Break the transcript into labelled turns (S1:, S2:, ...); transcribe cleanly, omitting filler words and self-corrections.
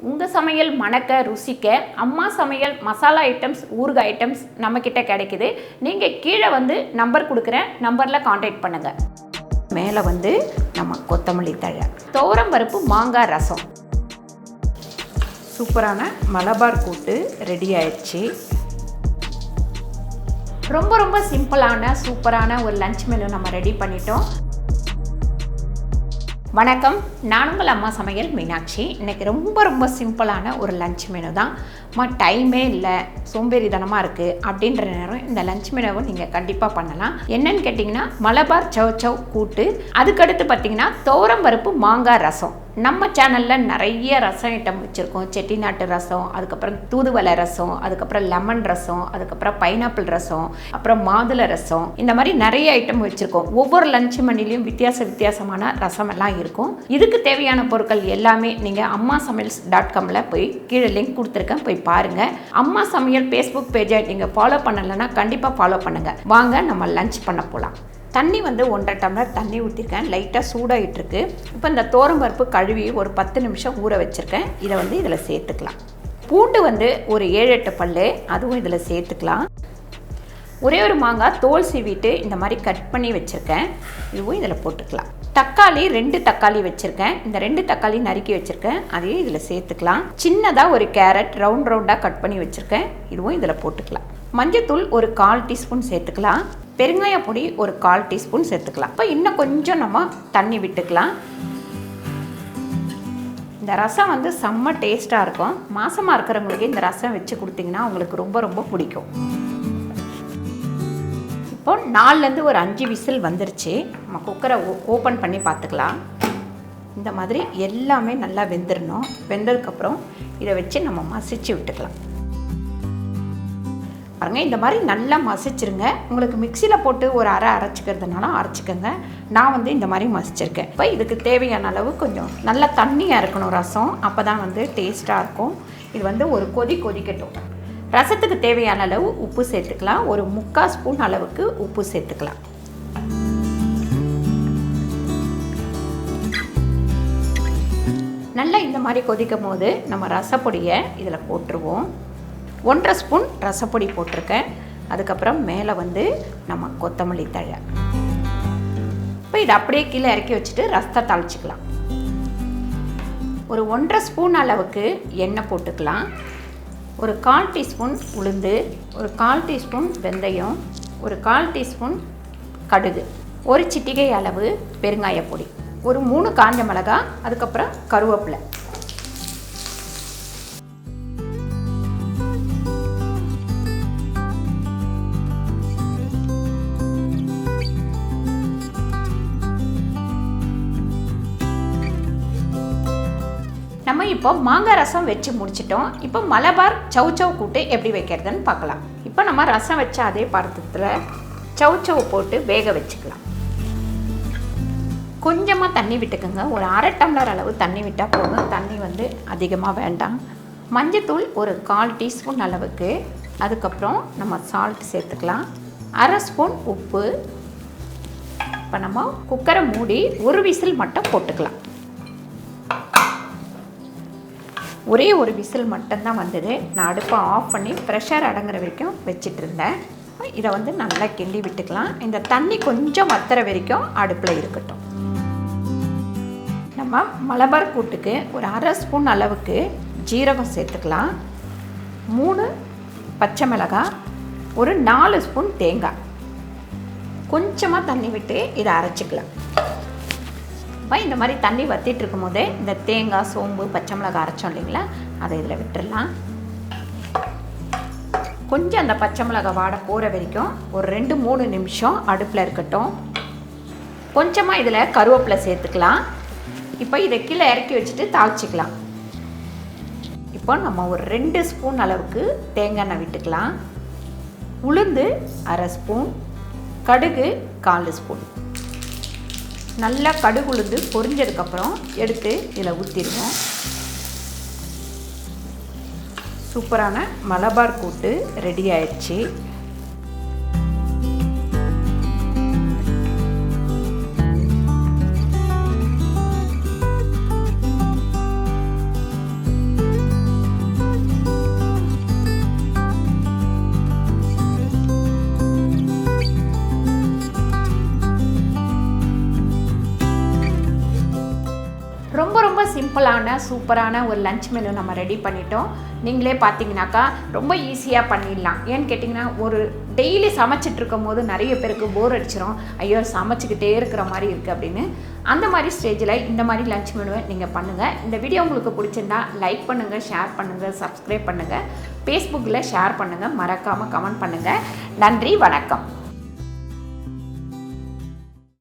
S1: உங்கள் சமையல் மணக்க ருசிக்க அம்மா சமையல் மசாலா ஐட்டம்ஸ் ஊறுகாய் ஐட்டம்ஸ் நம்மக்கிட்ட கிடைக்குது. நீங்கள் கீழே வந்து நம்பர் கொடுக்குறேன், நம்பரில் காண்டாக்ட் பண்ணுங்கள். மேலே வந்து நம்ம கொத்தமல்லி தழை, துவரம் பருப்பு, மாங்காய் ரசம், சூப்பரான மலபார் கூட்டு ரெடி ஆயிடுச்சு. ரொம்ப ரொம்ப சிம்பிளான சூப்பரான ஒரு லஞ்ச் மெனு நம்ம ரெடி பண்ணிட்டோம். வணக்கம், நான் உங்கள் அம்மா சமையல் மீனாட்சி. இன்றைக்கி ரொம்ப ரொம்ப சிம்பிளான ஒரு லஞ்ச் மெனு தான். டைமே இல்லை, சோம்பேறித்தனமாக இருக்குது அப்படின்ற நேரம் இந்த லஞ்ச் மெனுவை நீங்கள் கண்டிப்பாக பண்ணலாம். என்னன்னு கேட்டிங்கன்னா மலபார் சவ் சவ் கூட்டு, அதுக்கடுத்து பார்த்திங்கன்னா துவரம் பருப்பு மாங்காய் ரசம். நம்ம சேனலில் நிறைய ரசம் ஐட்டம் வச்சுருக்கோம். செட்டிநாட்டு ரசம், அதுக்கப்புறம் தூதுவளை ரசம், அதுக்கப்புறம் லெமன் ரசம், அதுக்கப்புறம் பைனாப்பிள் ரசம், அப்புறம் மாதுளை ரசம், இந்த மாதிரி நிறைய ஐட்டம் வச்சுருக்கோம். ஒவ்வொரு லஞ்ச் மெனுலையும் வித்தியாசமான ரசம் எல்லாம் இருக்கும். இதுக்கு தேவையான பொருட்கள் எல்லாமே நீங்கள் ammasamayals.comல போய் கீழே லிங்க் கொடுத்துருக்கேன், போய் பாருங்கள். அம்மா சமையல் ஃபேஸ்புக் பேஜை நீங்கள் ஃபாலோ பண்ணலைன்னா கண்டிப்பாக ஃபாலோ பண்ணுங்கள். வாங்க நம்ம லஞ்ச் பண்ண போகலாம். தண்ணி வந்து 1.5 டம்ளர் தண்ணி ஊற்றிருக்கேன். லைட்டாக சூடாகிட்டுருக்கு. இப்போ இந்த துவரம் பருப்பு கழுவி ஒரு 10 நிமிஷம் ஊற வச்சுருக்கேன். இதை வந்து இதில் சேர்த்துக்கலாம். பூண்டு வந்து ஒரு 7-8 பல், அதுவும் இதில் சேர்த்துக்கலாம். ஒரே ஒரு மாங்காய் தோல் சீவிட்டு இந்த மாதிரி கட் பண்ணி வச்சுருக்கேன், இதுவும் இதில் போட்டுக்கலாம். தக்காளி 2 தக்காளி வச்சுருக்கேன். இந்த 2 தக்காளி நறுக்கி வச்சுருக்கேன், அதையும் இதில் சேர்த்துக்கலாம். சின்னதாக ஒரு கேரட் ரவுண்டாக கட் பண்ணி வச்சுருக்கேன், இதுவும் இதில் போட்டுக்கலாம். மஞ்சத்தூள் ஒரு 1/4 டீஸ்பூன் சேர்த்துக்கலாம். பெருங்காய பொடி ஒரு 1/4 டீஸ்பூன் சேர்த்துக்கலாம். இப்போ இன்னும் கொஞ்சம் நம்ம தண்ணி விட்டுக்கலாம். இந்த ரசம் வந்து செம்ம டேஸ்ட்டாக இருக்கும். மாசமாக இருக்கிறவங்களுக்கு இந்த ரசம் வச்சு கொடுத்தீங்கன்னா அவங்களுக்கு ரொம்ப ரொம்ப பிடிக்கும். இப்போ 4லேருந்து ஒரு 5 விசில் வந்துருச்சு. நம்ம குக்கரை ஓப்பன் பண்ணி பார்த்துக்கலாம். இந்த மாதிரி எல்லாமே நல்லா வெந்துடணும். வெந்ததுக்கப்புறம் இதை வச்சு நம்ம மசிச்சு விட்டுக்கலாம். பாருங்கள், இந்த மாதிரி நல்லா மசிச்சிருங்க. உங்களுக்கு மிக்சியில் போட்டு ஒரு அரைச்சிக்கிறதுனால அரைச்சிக்கோங்க. நான் வந்து இந்த மாதிரி மசிச்சிருக்கேன். இப்போ இதுக்கு தேவையான அளவு கொஞ்சம் நல்லா தண்ணியாக இருக்கணும் ரசம், அப்போ தான் வந்து டேஸ்ட்டாக இருக்கும். இது வந்து ஒரு கொதிக்கட்டும். ரசத்துக்கு தேவையான அளவு உப்பு சேர்த்துக்கலாம். ஒரு 3/4 ஸ்பூன் அளவுக்கு உப்பு சேர்த்துக்கலாம். நல்லா இந்த மாதிரி கொதிக்கும் போது நம்ம ரசப்பொடியை இதில் போட்டுருவோம். 1/2 ஸ்பூன் ரசப்பொடி போட்டிருக்கேன். அதுக்கப்புறம் மேலே வந்து நம்ம கொத்தமல்லி தழை. இப்போ இதை அப்படியே கீழே இறக்கி வச்சுட்டு ரசத்தை தாளிச்சிக்கலாம். ஒரு 1/2 ஸ்பூன் அளவுக்கு எண்ணெய் போட்டுக்கலாம். ஒரு 1/4 டீஸ்பூன் உளுந்து, ஒரு 1/4 டீஸ்பூன் வெந்தயம், ஒரு 1/4 டீஸ்பூன் கடுகு, ஒரு சிட்டிகை அளவு பெருங்காய பொடி, ஒரு 3 காஞ்ச மிளகாய், அதுக்கப்புறம் கருவேப்பிலை. நம்ம இப்போ மாங்காய் ரசம் வச்சு முடிச்சிட்டோம். இப்போ மலபார் சவ் சவ் கூட்டு எப்படி வைக்கிறதுன்னு பார்க்கலாம். இப்போ நம்ம ரசம் வச்ச அதே பாத்திரத்தில் சவ் சவ் போட்டு வேக வச்சுக்கலாம். கொஞ்சமாக தண்ணி விட்டுக்குங்க. ஒரு 1/2 டம்ளர் அளவு தண்ணி விட்டால் போதும். தண்ணி வந்து அதிகமாக வேண்டாம். மஞ்சத்தூள் ஒரு 1/4 டீஸ்பூன் அளவுக்கு, அதுக்கப்புறம் நம்ம சால்ட் சேர்த்துக்கலாம். 1/2 ஸ்பூன் உப்பு. இப்போ நம்ம குக்கரை மூடி ஒரு விசில் மட்டும் போட்டுக்கலாம். ஒரே ஒரு விசில் மட்டும்தான் வந்தது. நான் அடுப்பை ஆஃப் பண்ணி ப்ரெஷர் அடங்குற வரைக்கும் வச்சிட்டு இருந்தேன். இதை வந்து நல்லா கிண்டி விட்டுக்கலாம். இந்த தண்ணி கொஞ்சம் வத்துற வரைக்கும் அடுப்பில் இருக்கட்டும். நம்ம மலபார் கூட்டுக்கு ஒரு 1/2 ஸ்பூன் அளவுக்கு ஜீரகம் சேர்த்துக்கலாம். 3 பச்சை மிளகாய், ஒரு 4 ஸ்பூன் தேங்காய். கொஞ்சமாக தண்ணி விட்டு இதை அரைச்சிக்கலாம். இப்போ இந்த மாதிரி தண்ணி வற்றிட்டு இருக்கும் போதே இந்த தேங்காய், சோம்பு, பச்சை மிளகாய் அரைச்சோம் இல்லைங்களா, அதை இதில் விட்டுடலாம். கொஞ்சம் அந்த பச்சை மிளகாய் வாடை போகிற வரைக்கும் ஒரு 2-3 நிமிஷம் அடுப்பில் இருக்கட்டும். கொஞ்சமாக இதில் கருவேப்பிலை சேர்த்துக்கலாம். இப்போ இதை கீழே இறக்கி வச்சுட்டு தாளிச்சிக்கலாம். இப்போ நம்ம ஒரு 2 ஸ்பூன் அளவுக்கு தேங்காய் எண்ணெய் விட்டுக்கலாம். உளுந்து 1/2 ஸ்பூன், கடுகு 1/4 ஸ்பூன். நல்லா கடுகு உளுந்து பொரிஞ்சதுக்கப்புறம் எடுத்து இதில் ஊற்றிடுவோம். சூப்பரான மலபார் கூட்டு ரெடி ஆயிடுச்சு. சிம்பிளான சூப்பரான ஒரு லஞ்ச் மெனு நம்ம ரெடி பண்ணிட்டோம். நீங்களே பார்த்தீங்கன்னாக்கா ரொம்ப ஈஸியாக பண்ணிடலாம். ஏன்னு கேட்டிங்கன்னா ஒரு டெய்லி சமைச்சிட்டு இருக்கும் போது நிறைய பேருக்கு போர் அடிச்சிடும், ஐயோ சமைச்சிக்கிட்டே இருக்கிற மாதிரி இருக்குது அப்படின்னு. அந்த மாதிரி ஸ்டேஜில் இந்த மாதிரி லஞ்ச் மெனுவை நீங்கள் பண்ணுங்கள். இந்த வீடியோ உங்களுக்கு பிடிச்சிருந்தா லைக் பண்ணுங்கள், ஷேர் பண்ணுங்கள், சப்ஸ்கிரைப் பண்ணுங்கள், ஃபேஸ்புக்கில் ஷேர் பண்ணுங்கள், மறக்காமல் கமெண்ட் பண்ணுங்கள். நன்றி, வணக்கம்.